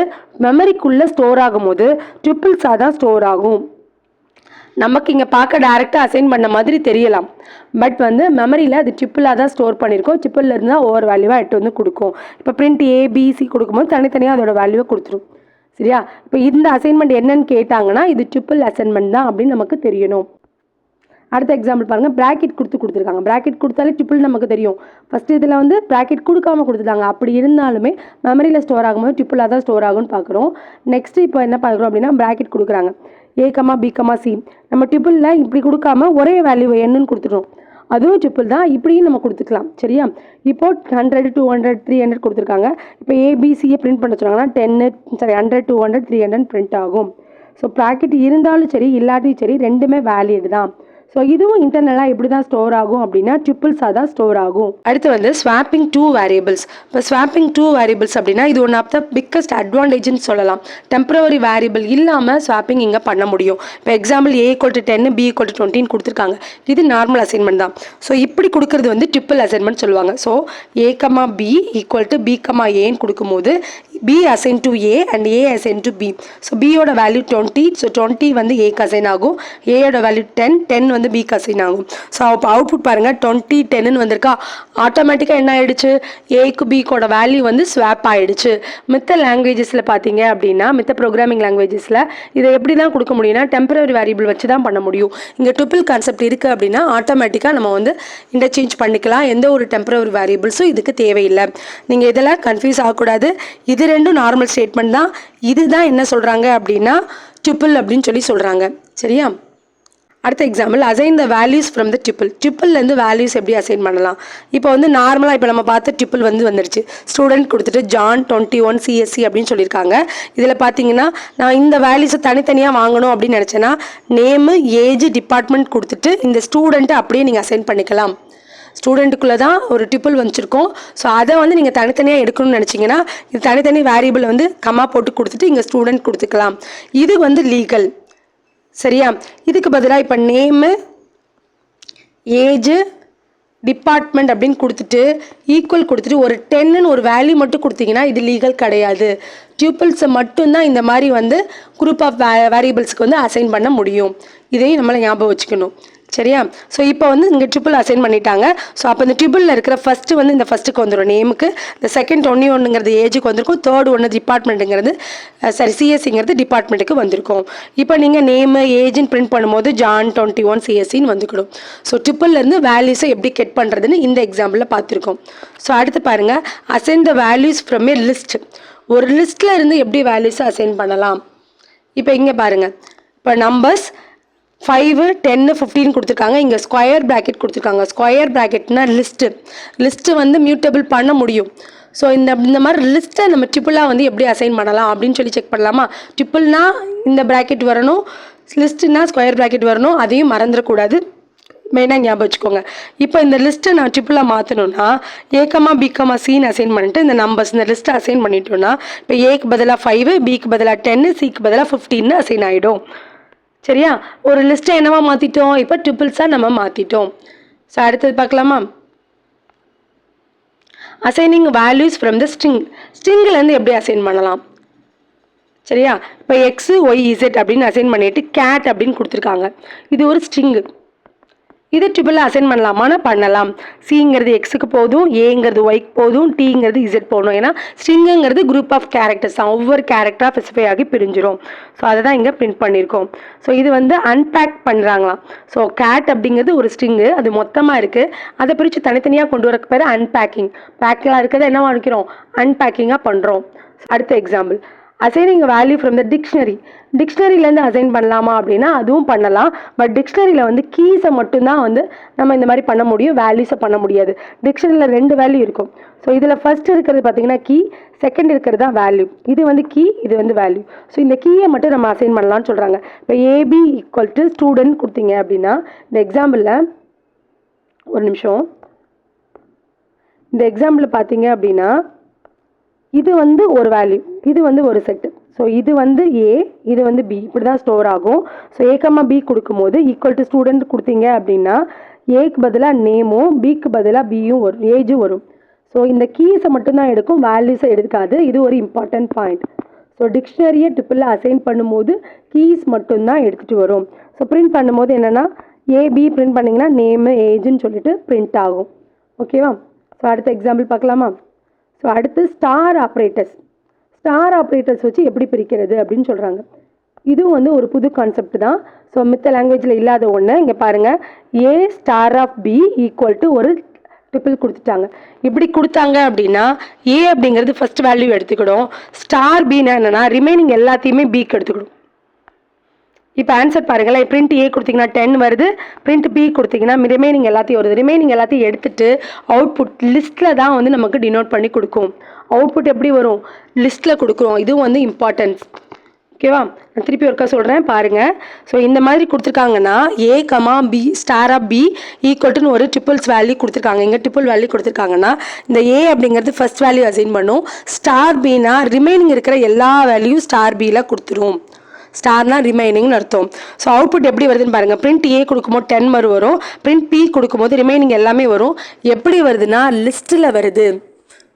மெமரிக்குள்ளே ஸ்டோர் ஆகும்போது ட்ரிப்பிள்ஸாக தான் ஸ்டோர் ஆகும். நமக்கு இங்கே பார்க்க டேரெக்டாக அசைன் பண்ண மாதிரி தெரியலாம். பட் வந்து மெமரியில் அது ட்ரிப்பிளாக தான் ஸ்டோர் பண்ணியிருக்கோம். ட்ரிப்பிளில் இருந்தால் ஒவ்வொரு வேல்யூவாக எட்டு வந்து கொடுக்கும். இப்போ பிரிண்ட் ABC கொடுக்கும்போது தனித்தனியாக அதோட வேல்யூவை கொடுத்துரும். சரியா? இப்போ இந்த அசைன்மெண்ட் என்னன்னு கேட்டாங்கன்னா இது ட்ரிப்பிள் அசைன்மெண்ட் தான் அப்படின்னு நமக்கு தெரியணும். அடுத்த எக்ஸாம்பிள் பாருங்கள். ப்ராக்கெட் கொடுத்துருக்காங்க. ப்ராக்கெட் கொடுத்தாலே ட்ரிப்பிள் நமக்கு தெரியும். ஃபஸ்ட்டு இதில் வந்து ப்ராக்கெட் கொடுக்காமல் கொடுத்துட்டாங்க. அப்படி இருந்தாலுமே மெமரியில் ஸ்டோர் ஆகும்போது ட்ரிப்பிளாக தான் ஸ்டோர் ஆகும்னு பார்க்குறோம். நெக்ஸ்ட்டு இப்போ என்ன பார்க்குறோம் அப்படின்னா ப்ராக்கெட் கொடுக்குறாங்க. ஏ கமா பி கமா சி. நம்ம ட்ரிபிளில் இப்படி கொடுக்காம ஒரே வேல்யூ என்னன்னு கொடுத்துட்டோம். அதுவும் ட்ரிபிள் தான், இப்படியும் நம்ம கொடுத்துக்கலாம். சரியா? இப்போ 100 200 300 கொடுத்துருக்காங்க. இப்போ ஏபிசியை பிரிண்ட் பண்ண சொன்னாங்கன்னா 100 200 300 பிரிண்ட் ஆகும். ஸோ ப்ராக்கெட் இருந்தாலும் சரி இல்லாட்டியும் சரி ரெண்டுமே வேலிட் தான். ஸோ இதுவும் இன்டர்னலாக எப்படி தான் ஸ்டோர் ஆகும் அப்படின்னா ட்ரிபிள்ஸாக தான் ஸ்டோர் ஆகும். அடுத்து வந்து ஸ்வாப்பிங் 2 வேரியபிள்ஸ். இப்போ ஸ்வாப்பிங் 2 வேரியபிள்ஸ் அப்படின்னா இது ஒன் ஆஃப் த பிக்கஸ்ட் அட்வான்டேஜ்னு சொல்லலாம். டெம்பரவரி வேரியபிள் இல்லாமல் ஸ்வாப்பிங் இங்கே பண்ண முடியும். இப்போ எக்ஸாம்பிள் A = 10 B = 20 கொடுத்துருக்காங்க. இது நார்மல் அசைன்மெண்ட் தான். ஸோ இப்படி கொடுக்குறது வந்து ட்ரிபிள் அசைன்மெண்ட் சொல்லுவாங்க. ஸோ A, B = B, Aன்னு கொடுக்கும்போது B assign to A and A assign to B. So பியோட வேல்யூ 20. ஸோ 20 வந்து ஏக்கு அசைன் ஆகும். ஏயோட வேல்யூ 10 வந்து பிக்கு அசைன் ஆகும். ஸோ அப்போ அவுட்புட் பாருங்கள் 20 10ன்னு வந்திருக்கா. ஆட்டோமேட்டிக்காக என்ன ஆயிடுச்சு, ஏக்கு பிக்கோட வேல்யூ வந்து ஸ்வாப் ஆகிடுச்சு. மித்த லாங்குவேஜஸில் பார்த்தீங்க அப்படின்னா மித்த ப்ரோக்ராமிங் லாங்குவேஜஸில் இதை எப்படி தான் கொடுக்க முடியும்னா டெம்பரரி வேரியபிள் வச்சு தான் பண்ண முடியும். இங்கே ட்ரிபிள் கான்செப்ட் இருக்குது அப்படின்னா ஆட்டோமேட்டிக்காக நம்ம வந்து இன்டர்சேஞ்ச் பண்ணிக்கலாம். எந்த ஒரு டெம்பரரி வேரியபிள்ஸும் இதுக்கு தேவையில்லை. நீங்கள் இதெல்லாம் கன்ஃபியூஸ் ஆகக்கூடாது. இது ரெண்டும் நார்மல் ஸ்டேட்மெண்ட் தான். இதுதான் என்ன சொல்கிறாங்க அப்படின்னா ட்ரிபிள் அப்படின்னு சொல்கிறாங்க. சரியா? அடுத்த example assign the values from the triple. ட்ரிபிள்லேருந்து வேல்யூஸ் எப்படி அசைன் பண்ணலாம்? இப்போ வந்து நார்மலாக இப்போ நம்ம பார்த்து ட்ரிபிள் வந்துருச்சு. ஸ்டூடெண்ட் கொடுத்துட்டு ஜான் 21 CSC அப்படின்னு சொல்லியிருக்காங்க. இதில் பார்த்தீங்கன்னா நான் இந்த வேல்யூஸை தனித்தனியாக வாங்கணும் அப்படின்னு நினச்சேன்னா நேமு ஏஜ் டிபார்ட்மெண்ட் கொடுத்துட்டு இந்த ஸ்டூடெண்ட்டை அப்படியே நீங்கள் அசைன் பண்ணிக்கலாம். ஸ்டூடெண்ட்டுக்குள்ளே தான் ஒரு ட்ரிபிள் வச்சுருக்கோம். ஸோ அதை வந்து நீங்கள் தனித்தனியாக எடுக்கணும்னு நினச்சிங்கன்னா இது தனித்தனி வேரியபிள் வந்து கம்மா போட்டு கொடுத்துட்டு இங்கே ஸ்டூடெண்ட் கொடுத்துக்கலாம். இது வந்து லீகல். சரியா? இதுக்கு பதிலாக இப்போ நேமு ஏஜு டிபார்ட்மெண்ட் அப்படின்னு கொடுத்துட்டு ஈக்குவல் கொடுத்துட்டு ஒரு 10ன்னு ஒரு வேல்யூ மட்டும் கொடுத்தீங்கன்னா இது லீகல் கிடையாது. ட்யூப்பிள்ஸை மட்டும்தான் இந்த மாதிரி வந்து குரூப் ஆஃப் வேரியபிள்ஸ்க்கு வந்து அசைன் பண்ண முடியும். இதையும் நம்மளை ஞாபகம் வச்சுக்கணும். சரியா? ஸோ இப்போ வந்து இங்கே ட்ரிபிள் அசைன் பண்ணிட்டாங்க. ஸோ அப்போ இந்த ட்ரிபிளில் இருக்கிற ஃபஸ்ட்டு வந்து இந்த ஃபஸ்ட்டுக்கு வந்துடும் நேமுக்கு, இந்த செகண்ட் 21ங்கிறது ஏஜுக்கு வந்திருக்கும், தேர்ட் ஒன்று டிபார்ட்மெண்ட்டுங்கிறது சிஎஸ்சிங்கிறது டிபார்ட்மெண்ட்டுக்கு வந்திருக்கும். இப்போ நீங்கள் நேமு ஏஜ்னு பிரிண்ட் பண்ணும்போது ஜான் 21 CSCன்னு வந்துக்கிடும். ஸோ ட்ரிபிள்லேருந்து வேல்யூஸை எப்படி கெட் பண்ணுறதுன்னு இந்த எக்ஸாம்பிளில் பார்த்துருக்கோம். ஸோ அடுத்து பாருங்கள், assign the values from A list. ஒரு லிஸ்ட்டில் இருந்து எப்படி வேல்யூஸை அசைன் பண்ணலாம்? இப்போ இங்கே பாருங்கள், இப்போ நம்பர்ஸ் 5 10 15 கொடுத்துருக்காங்க. இங்கே ஸ்கொயர் ப்ராக்கெட் கொடுத்துருக்காங்க. ஸ்கொயர் ப்ராக்கெட்னா லிஸ்ட்டு வந்து மியூட்டபிள் பண்ண முடியும். ஸோ இந்த மாதிரி லிஸ்ட்டை நம்ம ட்ரிபிளாக வந்து எப்படி அசைன் பண்ணலாம் அப்படின்னு செக் பண்ணலாமா? ட்ரிபிள்னா இந்த ப்ராக்கெட் வரணும், லிஸ்ட்டுனா ஸ்கொயர் ப்ராக்கெட் வரணும். அதையும் மறந்துடக்கூடாது, மெயினாக ஞாபகம் வச்சுக்கோங்க. இப்போ இந்த லிஸ்ட்டை நான் ட்ரிபிளாக மாற்றணும்னா A, B, Cன்னு அசைன் பண்ணிட்டு இந்த நம்பர்ஸ் இந்த லிஸ்ட்டை அசைன் பண்ணிட்டோன்னா இப்போ ஏக்கு பதிலாக 5, பிக்கு பதிலாக 10, சிக்கு பதிலாக 15 அசைன் ஆகிடும். சரியா? ஒரு லிஸ்ட்டை என்னவா மாற்றிட்டோம்? இப்போ ட்ரிபிள்ஸாக நம்ம மாற்றிட்டோம். ஸோ அடுத்தது பார்க்கலாமா? அசைனிங் வேல்யூஸ் ஃப்ரம் த ஸ்ட்ரிங்லேருந்து எப்படி அசைன் பண்ணலாம்? சரியா? இப்போ X, Y, Z அப்படின்னு அசைன் பண்ணிட்டு கேட் அப்படின்னு கொடுத்துருக்காங்க. இது ஒரு ஸ்ட்ரிங்கு. இது ட்ரிபிள் அசைன் பண்ணலாமான்னு பண்ணலாம். சிங்கிறது எக்ஸுக்கு போதும், ஏங்கிறது ஒய்க்கு போதும், டீங்கிறது இசட் போகணும். ஏன்னா ஸ்ட்ரிங்குங்கிறது குரூப் ஆஃப் கேரக்டர்ஸ் தான். ஒவ்வொரு கேரக்டராக ஸ்பெசிஃபை ஆகி பிரிஞ்சிடும். ஸோ அதை தான் இங்கே பிரிண்ட் பண்ணியிருக்கோம். ஸோ இது வந்து அன்பேக் பண்ணுறாங்களாம். ஸோ கேட் அப்படிங்கிறது ஒரு ஸ்ட்ரிங்கு, அது மொத்தமாக இருக்குது. அதை பிரித்து தனித்தனியாக கொண்டு வரக்கு பேர் அன்பேக்கிங். பேக்கெலாம் இருக்கிறத என்ன பண்ணிக்கிறோம்? அன்பேக்கிங்காக பண்ணுறோம். அடுத்த example, assigning value from the டிக்ஷனரியிலேருந்து அசைன் பண்ணலாமா அப்படின்னா அதுவும் பண்ணலாம். பட் டிக்ஷனரியில் வந்து கீஸை மட்டும்தான் வந்து நம்ம இந்த மாதிரி பண்ண முடியும், வேல்யூஸை பண்ண முடியாது. டிக்ஷனரியில் 2 வேல்யூ இருக்கும். ஸோ இதில் ஃபர்ஸ்ட் இருக்கிறது பார்த்தீங்கன்னா கீ, செகண்ட் இருக்கிறது தான் வேல்யூ. இது வந்து கீ, இது வந்து வேல்யூ. ஸோ இந்த கீயை மட்டும் நம்ம அசைன் பண்ணலாம்னு சொல்கிறாங்க. இப்போ AB = ஸ்டூடெண்ட் கொடுத்தீங்க அப்படின்னா இந்த எக்ஸாம்பிளில் ஒரு நிமிஷம், இந்த எக்ஸாம்பிளில் பார்த்தீங்க அப்படின்னா இது வந்து ஒரு வேல்யூ, இது வந்து ஒரு செட்டு. ஸோ இது வந்து A, இது வந்து B, இப்படி தான் ஸ்டோர் ஆகும். ஸோ A, B கொடுக்கும்போது = ஸ்டூடெண்ட் கொடுத்தீங்க அப்படின்னா ஏக்கு பதிலாக நேமும் பிக்கு பதிலாக பியும் வரும், ஏஜும் வரும். ஸோ இந்த கீஸை மட்டும்தான் எடுக்கும், வேல்யூஸை எடுக்காது. இது ஒரு இம்பார்ட்டன்ட் பாயிண்ட். ஸோ டிக்ஷனரியை ட்ரிபிளில் அசைன் பண்ணும்போது கீஸ் மட்டும்தான் எடுத்துகிட்டு வரும். ஸோ பிரிண்ட் பண்ணும்போது என்னென்னா AB பிரிண்ட் பண்ணிங்கன்னா நேமு ஏஜுன்னு சொல்லிட்டு பிரிண்ட் ஆகும். ஓகேவா? ஸோ அடுத்த எக்ஸாம்பிள் பார்க்கலாமா? ஸோ அடுத்து ஸ்டார் ஆப்ரேட்டர்ஸ் வச்சு எப்படி பிரிக்கிறது அப்படின்னு சொல்கிறாங்க. இதுவும் வந்து ஒரு புது கான்செப்ட் தான். ஸோ மித்த லாங்குவேஜில் இல்லாத ஒன்று. இங்கே பாருங்கள், A*(B) = ஒரு ட்ரிபிள் கொடுத்துட்டாங்க. இப்படி கொடுத்தாங்க அப்படின்னா A அப்படிங்கிறது ஃபர்ஸ்ட் வேல்யூ எடுத்துக்கிடும். ஸ்டார் Bனா என்னென்னா ரிமைனிங் எல்லாத்தையுமே பிக்கு எடுத்துக்கிடும். இப்போ ஆன்சர் பாருங்களேன். பிரிண்ட் ஏ கொடுத்தீங்கன்னா 10 வருது, பிரிண்ட் பி கொடுத்தீங்கன்னா ரிமைனிங் எல்லாத்தையும் வருது. ரிமைனிங் எல்லாத்தையும் எடுத்துட்டு அவுட்புட் லிஸ்ட்டில் தான் வந்து நமக்கு டினோட் பண்ணி கொடுக்கும். அவுட்புட் எப்படி வரும்? லிஸ்ட்டில் கொடுக்குறோம். இதுவும் வந்து இம்பார்ட்டன்ஸ். ஓகேவா? நான் திருப்பி ஒருக்கா சொல்கிறேன் பாருங்கள். ஸோ இந்த மாதிரி கொடுத்துருக்காங்கன்னா A comma B star of B ஈக்குவல்ட்டுன்னு ஒரு ட்ரிபிள்ஸ் வேல்யூ கொடுத்துருக்காங்க. இங்கே ட்ரிபிள் வேல்யூ கொடுத்துருக்காங்கன்னா இந்த ஏ அப்படிங்கிறது ஃபர்ஸ்ட் வேல்யூ அசைன் பண்ணும். ஸ்டார் பினா ரிமைனிங் இருக்கிற எல்லா வேல்யூ ஸ்டார் பியில் கொடுத்துரும். ஸ்டார்னா ரிமைனிங்னு அர்த்தம். ஸோ அவுட்புட் எப்படி வருதுன்னு பாருங்கள். பிரிண்ட் ஏ கொடுக்கும்போது 10 வரும், பிரிண்ட் பி கொடுக்கும்போது ரிமைனிங் எல்லாமே வரும். எப்படி வருதுன்னா லிஸ்ட்டில் வருது,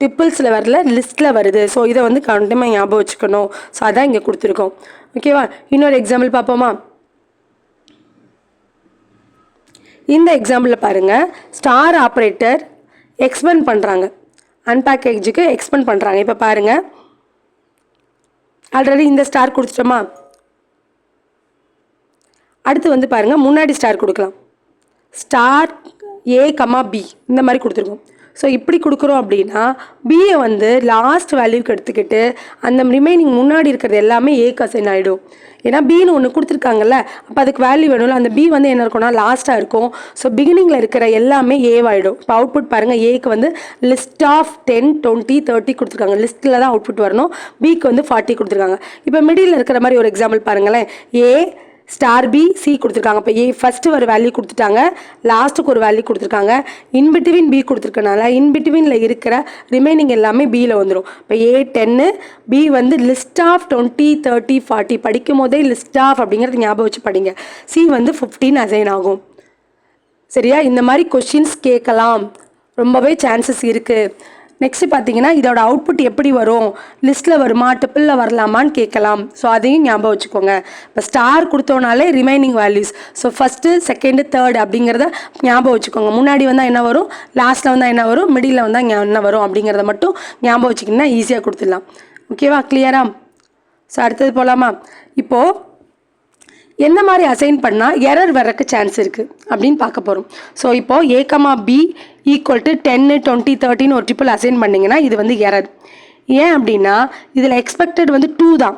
டிப்பிள்ஸில் வரல, லிஸ்ட்டில் வருது. ஸோ இதை வந்து கண்டிப்பாக ஞாபகம் வச்சுக்கணும். ஸோ அதான் இங்கே கொடுத்துருக்கோம். ஓகேவா? இன்னொரு எக்ஸாம்பிள் பார்ப்போமா? இந்த எக்ஸாம்பிளில் பாருங்கள். ஸ்டார் ஆப்ரேட்டர் எக்ஸ்பெண்ட் பண்ணுறாங்க, அன்பேக்கேஜுக்கு எக்ஸ்பெண்ட் பண்ணுறாங்க. இப்போ பாருங்கள், ஆல்ரெடி இந்த ஸ்டார் கொடுத்துட்டோமா? அடுத்து வந்து பாருங்கள், முன்னாடி ஸ்டார் கொடுக்கலாம். ஸ்டார் ஏ கமா பி இந்த மாதிரி கொடுத்துருக்கோம். ஸோ இப்படி கொடுக்குறோம் அப்படின்னா பியை வந்து லாஸ்ட் வேல்யூக்கு எடுத்துக்கிட்டு அந்த ரிமைனிங் முன்னாடி இருக்கிறது எல்லாமே ஏக்கு அசைன் ஆகிடும். ஏன்னா பின்னு ஒன்று கொடுத்துருக்காங்கல்ல, அப்போ அதுக்கு வேல்யூ வேணும்ல. அந்த பி வந்து என்ன இருக்கும்னா லாஸ்ட்டாக இருக்கும். ஸோ பிகினிங்கில் இருக்கிற எல்லாமே ஏவாயிடும். இப்போ அவுட்புட் பாருங்கள். ஏக்கு வந்து லிஸ்ட் ஆஃப் 10, 20, 30 கொடுத்துருக்காங்க. லிஸ்ட்டில் தான் அவுட்புட் வரணும். பிக்கு வந்து 40 கொடுத்துருக்காங்க. இப்போ மிடில் இருக்கிற மாதிரி ஒரு எக்ஸாம்பிள் பாருங்களேன். ஏ ஸ்டார் பி சி கொடுத்துருக்காங்க. இப்போ ஏ ஃபஸ்ட்டு ஒரு வேல்யூ கொடுத்துட்டாங்க, லாஸ்ட்டுக்கு ஒரு வேல்யூ கொடுத்துருக்காங்க, இன்பிட்வீன் பி கொடுத்துருக்கனால இன்பிட்வீனில் இருக்கிற ரிமைனிங் எல்லாமே பியில் வந்துடும். இப்போ ஏ 10, பி வந்து லிஸ்ட் ஆஃப் 20, 30, 40 படிக்கும் போதே லிஸ்ட் ஆஃப் அப்படிங்கிறது ஞாபகம் வச்சு படிங்க. சி வந்து 15 அசைன் ஆகும். சரியா? இந்த மாதிரி கொஷின்ஸ் கேட்கலாம், ரொம்பவே சான்சஸ் இருக்குது. நெக்ஸ்ட்டு பார்த்தீங்கன்னா இதோட அவுட்புட் எப்படி வரும்? லிஸ்ட்டில் வருமா, ட்ரிப்பிளில் வரலாமான்னு கேட்கலாம். ஸோ அதையும் ஞாபகம் வச்சுக்கோங்க. இப்போ ஸ்டார் கொடுத்தோனாலே remaining values. So first, second, third அப்படிங்கிறத ஞாபகம் வச்சுக்கோங்க. முன்னாடி வந்தால் என்ன வரும், லாஸ்ட்டில் வந்தால் என்ன வரும், மிடில் வந்தால் என்ன வரும் அப்படிங்கிறத மட்டும் ஞாபகம் வச்சுக்கிங்கன்னா ஈஸியாக கொடுத்துடலாம். ஓகேவா? கிளியரா? ஸோ அடுத்தது போகலாமா? இப்போது எந்த மாதிரி அசைன் பண்ணால் எரர் வரக்கு சான்ஸ் இருக்குது அப்படின்னு பார்க்க போகிறோம். ஸோ இப்போது ஏ கமா பி ஈக்குவல் டு 10, 20, 30 ஒரு ட்ரிபிள் அசைன் பண்ணிங்கன்னா இது வந்து எரர். ஏன் அப்படின்னா இதில் எக்ஸ்பெக்டட் வந்து 2 தான்.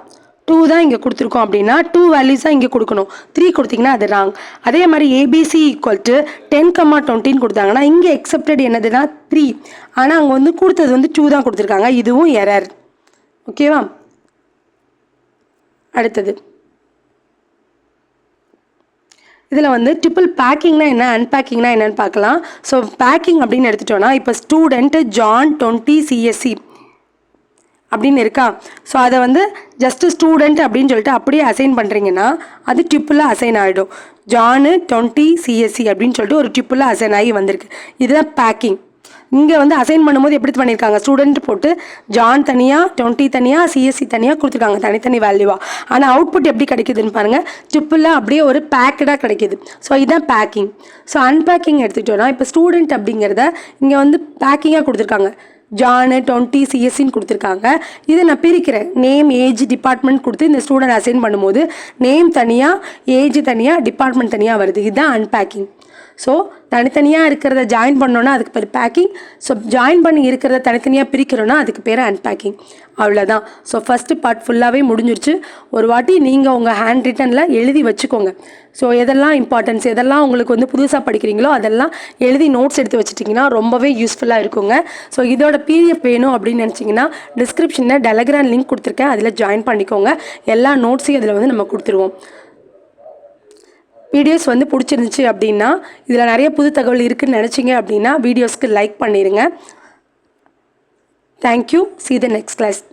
2 தான் இங்கே கொடுத்துருக்கோம் அப்படின்னா 2 வேல்யூஸாக இங்கே கொடுக்கணும். 3 கொடுத்தீங்கன்னா அது ராங். அதே மாதிரி ஏபிசி ஈக்குவல் டு 10, 20 கொடுத்தாங்கன்னா இங்கே எக்ஸப்டட் என்னதுன்னா 3. ஆனால் அங்கே வந்து கொடுத்தது வந்து 2 தான் கொடுத்துருக்காங்க. இதுவும் எரர். ஓகேவா? அடுத்தது இதில் வந்து ட்ரிபிள் பேக்கிங்னா என்ன, அன்பேக்கிங்னா என்னன்னு பார்க்கலாம். ஸோ பேக்கிங் அப்படின்னு எடுத்துட்டோன்னா இப்போ ஸ்டூடெண்ட்டு ஜான் 20 சிஎஸ்சி அப்படின்னு இருக்கா. ஸோ அதை வந்து ஜஸ்ட்டு ஸ்டூடெண்ட் அப்படின்னு சொல்லிட்டு அப்படியே அசைன் பண்ணுறீங்கன்னா அது ட்ரிப்பிளாக அசைன் ஆகிடும். ஜானு 20 சிஎஸ்சி அப்படின்னு சொல்லிட்டு ஒரு ட்ரிப்பிளாக அசைன் ஆகி வந்திருக்கு. இதுதான் பேக்கிங். இங்கே வந்து அசைன் பண்ணும்போது எப்படி பண்ணியிருக்காங்க, ஸ்டூடெண்ட் போட்டு ஜான் தனியாக, 20 தனியாக, சிஎஸ்சி தனியாக கொடுத்துருக்காங்க தனித்தனி வேல்யூவாக. ஆனால் அவுட்புட் எப்படி கிடைக்குதுன்னு பாருங்கள். ட்ரிப்பிளாக அப்படியே ஒரு பேக்கடாக கிடைக்கிது. ஸோ இதுதான் பேக்கிங். ஸோ அன்பேக்கிங் எடுத்துக்கிட்டோன்னா இப்போ ஸ்டூடெண்ட் அப்படிங்கிறத இங்கே வந்து பேக்கிங்காக கொடுத்துருக்காங்க. ஜானு 20 சிஎஸ்சின்னு கொடுத்துருக்காங்க. இதை நான் பிரிக்கிறேன். நேம், ஏஜ், டிபார்ட்மெண்ட் கொடுத்து இந்த ஸ்டூடெண்ட் அசைன் பண்ணும்போது நேம் தனியாக, ஏஜ் தனியாக, டிபார்ட்மெண்ட் தனியாக வருது. இதுதான் அன்பேக்கிங். ஸோ தனித்தனியாக இருக்கிறத ஜாயின் பண்ணோன்னா அதுக்கு பேர் பேக்கிங். ஸோ ஜாயின் பண்ணி இருக்கிறத தனித்தனியாக பிரிக்கிறோன்னா அதுக்கு பேர் அன்பேக்கிங். அவ்வளோதான். ஸோ ஃபஸ்ட்டு பார்ட் ஃபுல்லாகவே முடிஞ்சிருச்சு. ஒரு வாட்டி நீங்கள் உங்கள் ஹேண்ட் ரிட்டனில் எழுதி வச்சுக்கோங்க. ஸோ எதெல்லாம் இம்பார்ட்டன்ஸ், எதெல்லாம் உங்களுக்கு வந்து புதுசாக படிக்கிறீங்களோ அதெல்லாம் எழுதி நோட்ஸ் எடுத்து வச்சுட்டிங்கன்னா ரொம்பவே யூஸ்ஃபுல்லாக இருக்குங்க. ஸோ இதோட பிடிஎஃப் வேணும் அப்படின்னு நினச்சிங்கன்னா டிஸ்கிரிப்ஷனில் டெலகிராம் லிங்க் கொடுத்துருக்கேன், அதில் ஜாயின் பண்ணிக்கோங்க. எல்லா நோட்ஸையும் அதில் வந்து நம்ம கொடுத்துருவோம். வீடியோஸ் வந்து பிடிச்சிருந்துச்சு அப்படின்னா, இதில் நிறைய புது தகவல் இருக்குதுன்னு நினச்சிங்க அப்படின்னா வீடியோஸ்க்கு லைக் பண்ணிடுங்க. Thank you. See you the next class.